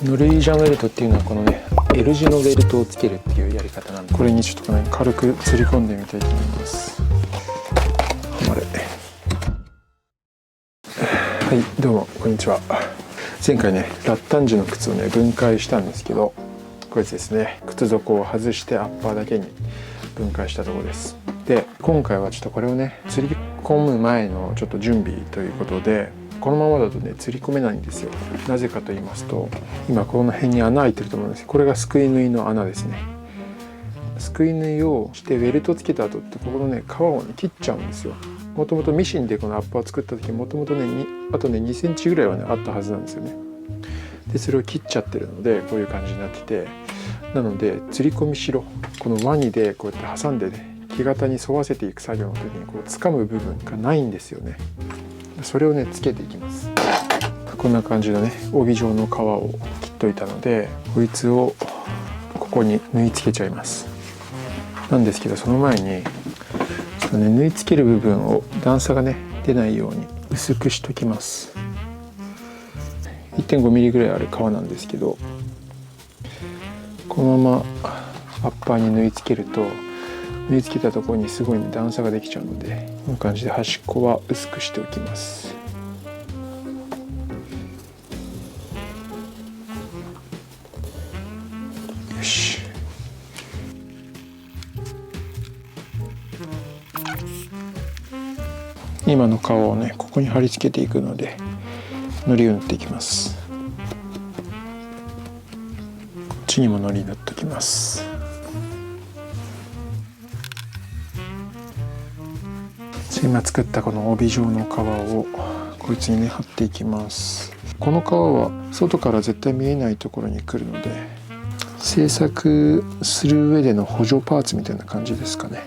ノルイージャンベルトっていうのはこのね L 字のベルトをつけるっていうやり方なんで、これにちょっとね軽く釣り込んでみたいと思います。あれ、はい、どうもこんにちは。前回ねラッタンジュの靴をね分解したんですけど、これですね、靴底を外してアッパーだけに分解したところです。で今回はちょっとこれをね釣り込む前のちょっと準備ということで、このままだとね釣り込めないんですよ。なぜかと言いますと、今この辺に穴開いてると思うんです。これがすくい縫いの穴ですね。すくい縫いをしてベルトつけた後ってここのね皮をね切っちゃうんですよ。もともとミシンでこのアッパーを作った時もともとねあとね2センチぐらいはねあったはずなんですよね。でそれを切っちゃってるのでこういう感じになってて、なので釣り込みしろこのワニでこうやって挟んでね木型に沿わせていく作業の時にこう掴む部分がないんですよね。それをねつけていきます。こんな感じのね帯状の皮を切っといたので、こいつをここに縫い付けちゃいます。なんですけどその前にちょっとね縫い付ける部分を段差がね出ないように薄くしときます。 1.5 ミリぐらいある皮なんですけど、このままアッパーに縫い付けると縫い付けたところにすごい、ね、段差ができちゃうので、こんな感じで端っこは薄くしておきます。よし。今の皮をねここに貼り付けていくので糊を塗っていきます。こっちにも糊塗っておきます。今作ったこの帯状の皮をこいつにね貼っていきます。この皮は外から絶対見えないところに来るので、製作する上での補助パーツみたいな感じですかね。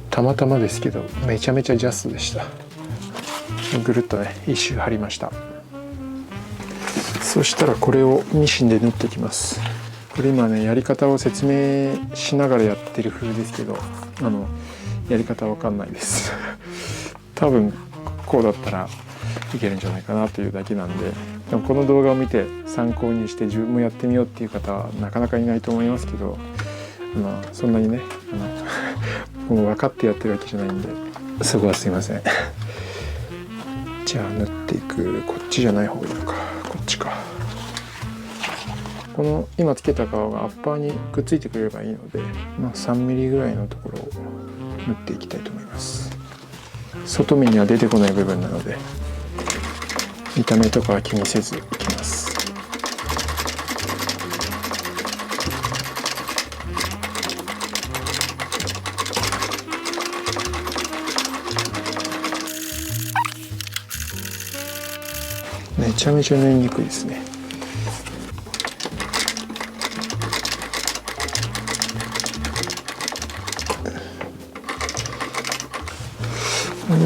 たまたまですけどめちゃめちゃジャストでした。ぐるっとね一周貼りました。そしたらこれをミシンで縫っていきます。これ今ねやり方を説明しながらやってる風ですけど、やり方わかんないです多分こうだったらいけるんじゃないかなというだけなんで、でもこの動画を見て参考にして自分もやってみようっていう方はなかなかいないと思いますけど、そんなにねもう分かってやってるわけじゃないんで、そこはすいませんじゃあ縫っていく。こっちじゃない方がいいのか、こっちか。この今つけた皮がアッパーにくっついてくれればいいので、3ミリぐらいのところを縫っていきたいと思います。外面には出てこない部分なので見た目とかは気にせずいきます。めちゃめちゃ縫いにくいですね。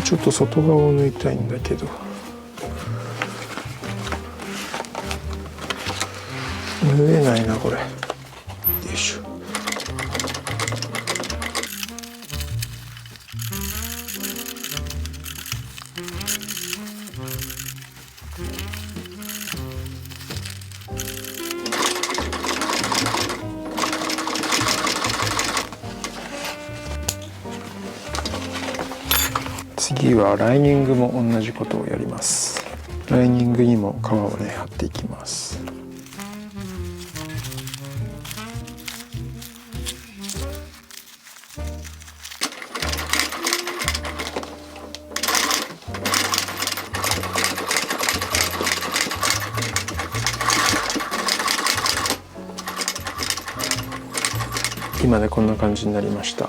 ちょっと外側を縫いたいんだけど縫えないなこれ。よいしょ。次はライニングも同じことをやります。ライニングにも皮をね貼っていきます。今ねこんな感じになりました。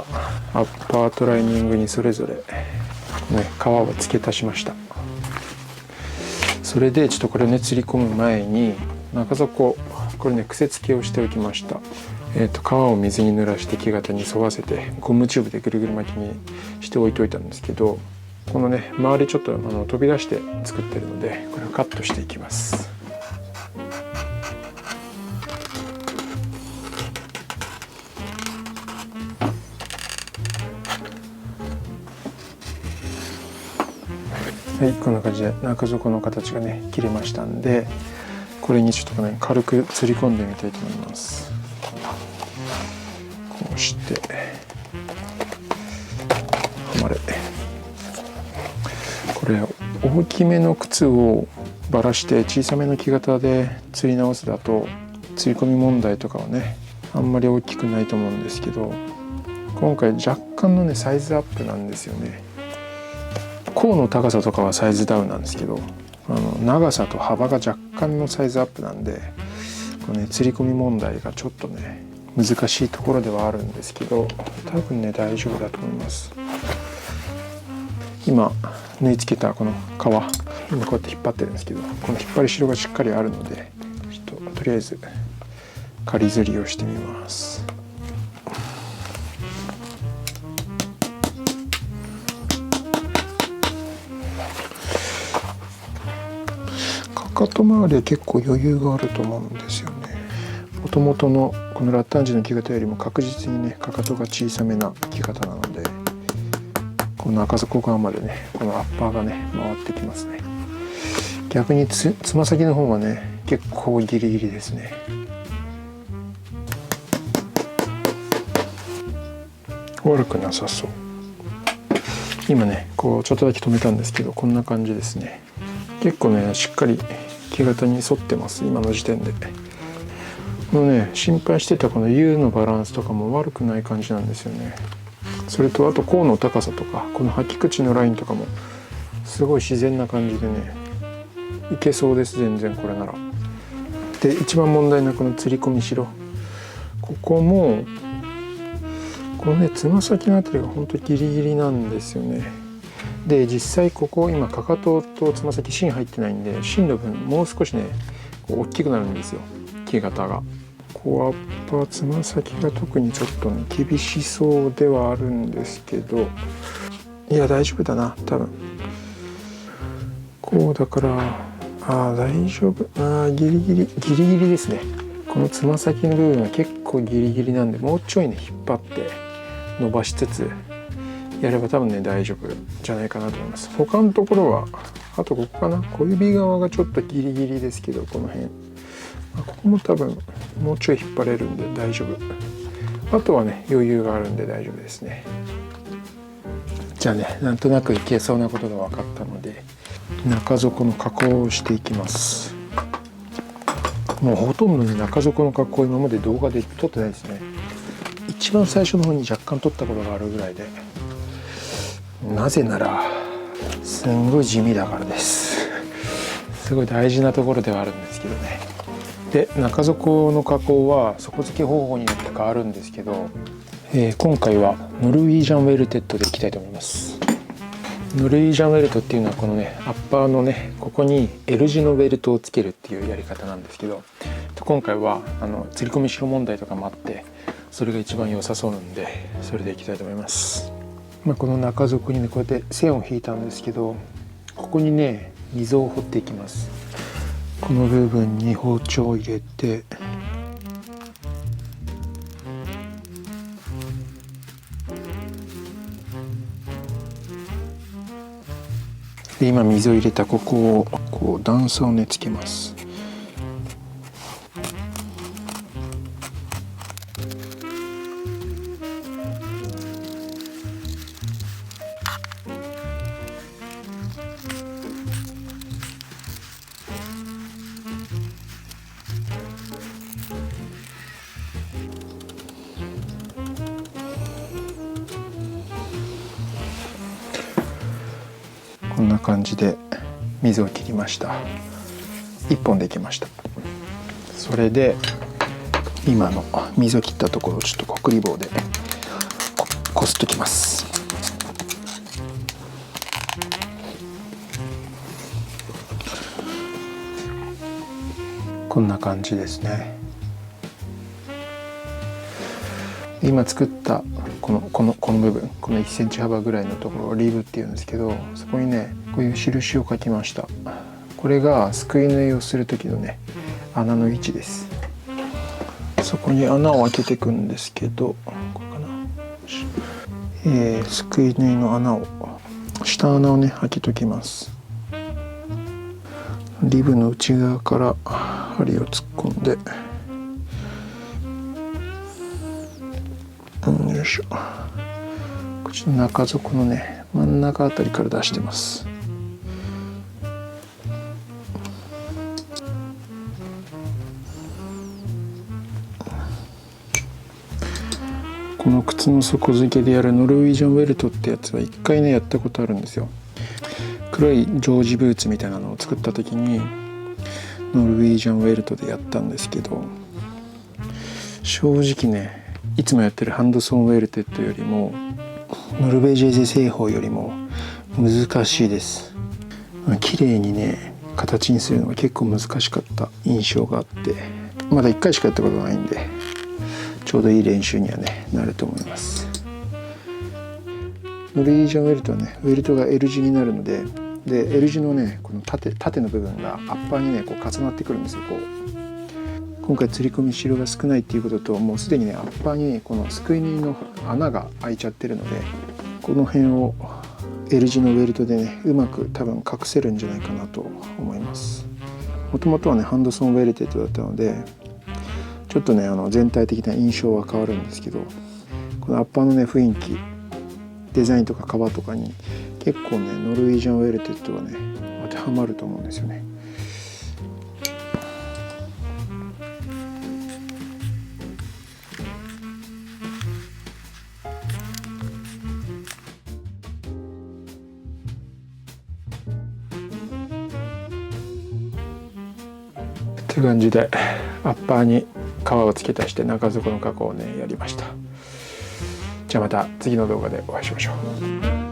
アッパーとライニングにそれぞれね皮を付け足しました。それでちょっとこれをね釣り込む前に中底これね癖付けをしておきました。皮を水に濡らして木型に沿わせてゴムチューブでぐるぐる巻きにしておいといたんですけど、このね周りちょっと飛び出して作ってるのでこれをカットしていきます。はい、こんな感じで中底の形がね切れましたんで、これにちょっとね軽く釣り込んでみたいと思います。こうしてはまれ。これ大きめの靴をばらして小さめの木型で釣り直すだと釣り込み問題とかはねあんまり大きくないと思うんですけど、今回若干のねサイズアップなんですよね。甲の高さとかはサイズダウンなんですけど、長さと幅が若干のサイズアップなんで、このね釣り込み問題がちょっとね難しいところではあるんですけど、多分ね大丈夫だと思います。今縫い付けたこの皮、今こうやって引っ張ってるんですけど、この引っ張り代がしっかりあるので、ちょっととりあえず仮釣りをしてみます。かかと周りは結構余裕があると思うんですよね。もともとのこのラッタンジの木型よりも確実にねかかとが小さめな木型なので、この中底側までねこのアッパーがね回ってきますね。逆につま先の方がね結構ギリギリですね。悪くなさそう。今ねこうちょっとだけ止めたんですけど、こんな感じですね。結構ねしっかり木型に沿ってます、今の時点で。このね心配してたこの U のバランスとかも悪くない感じなんですよね。それとあと甲の高さとかこの履き口のラインとかもすごい自然な感じでねいけそうです、全然これなら。で一番問題なこの釣り込みしろ、ここもこのねつま先のあたりがほんとギリギリなんですよね。で実際ここ今かかととつま先芯入ってないんで、芯の分もう少しねこう大きくなるんですよ、木型が。こうアッパーつま先が特にちょっとね厳しそうではあるんですけど、いや大丈夫だな多分。こうだから大丈夫、ギリギリですね。このつま先の部分は結構ギリギリなんで、もうちょいね引っ張って伸ばしつつやれば多分ね大丈夫じゃないかなと思います。他のところはあとここかな、小指側がちょっとギリギリですけど、この辺ここも多分もうちょい引っ張れるんで大丈夫。あとはね余裕があるんで大丈夫ですね。じゃあねなんとなくいけそうなことが分かったので中底の加工をしていきます。もうほとんどね中底の加工今まで動画で撮ってないですね。一番最初の方に若干撮ったことがあるぐらいで、なぜならすんごい地味だからです。すごい大事なところではあるんですけどね。で中底の加工は底付け方法によって変わるんですけど、今回はノルウィージャンウェルテッドでいきたいと思います。ノルウィージャンウェルトっていうのはこのねアッパーのねここに L 字のベルトをつけるっていうやり方なんですけど、今回は釣り込みしろ問題とかもあってそれが一番良さそうなんでそれでいきたいと思います。この中底にねこうやって線を引いたんですけど、ここにね溝を掘っていきます。この部分に包丁を入れてで今水を入れたここをこう段差をねつけます。こんな感じで水を切りました。1本できました。それで今の水を切ったところをちょっとこくり棒でこすっときます。こんな感じですね。今作ったこの部分、この1センチ幅ぐらいのところをリブっていうんですけど、そこにねこういう印を描きました。これがすくい縫いをする時のね穴の位置です。そこに穴を開けていくんですけど、これかな、すくい縫いの穴を下穴をね開けときます。リブの内側から針を突っ込んで、よいしょ、こっちの中底のね真ん中あたりから出してます。この靴の底付けでやるノルウィージャンウェルトってやつは一回ねやったことあるんですよ。黒いジョージブーツみたいなのを作った時にノルウィージャンウェルトでやったんですけど、正直ねいつもやってるハンドソンウェルテッドよりもノルベージェーゼ製法よりも難しいです。綺麗にね形にするのが結構難しかった印象があって、まだ1回しかやったことないんでちょうどいい練習にはねなると思います。ノルウィージャンウェルトはねウェルトが L 字になるので、L 字のねこの縦の部分がアッパーにねこう重なってくるんですよ。こう今回釣り込みしろが少ないっていうことと、もうすでにねアッパーにこのすくい縫いの穴が開いちゃってるので、この辺を L 字のウェルトでねうまく多分隠せるんじゃないかなと思います。もともとはねハンドソンウェルテッドだったのでちょっとね全体的な印象は変わるんですけど、このアッパーのね雰囲気デザインとか革とかに結構ねノルウィージャンウェルテッドはね当てはまると思うんですよね。って感じでアッパーに革を付け足して中底の加工をねやりました。じゃあまた次の動画でお会いしましょう。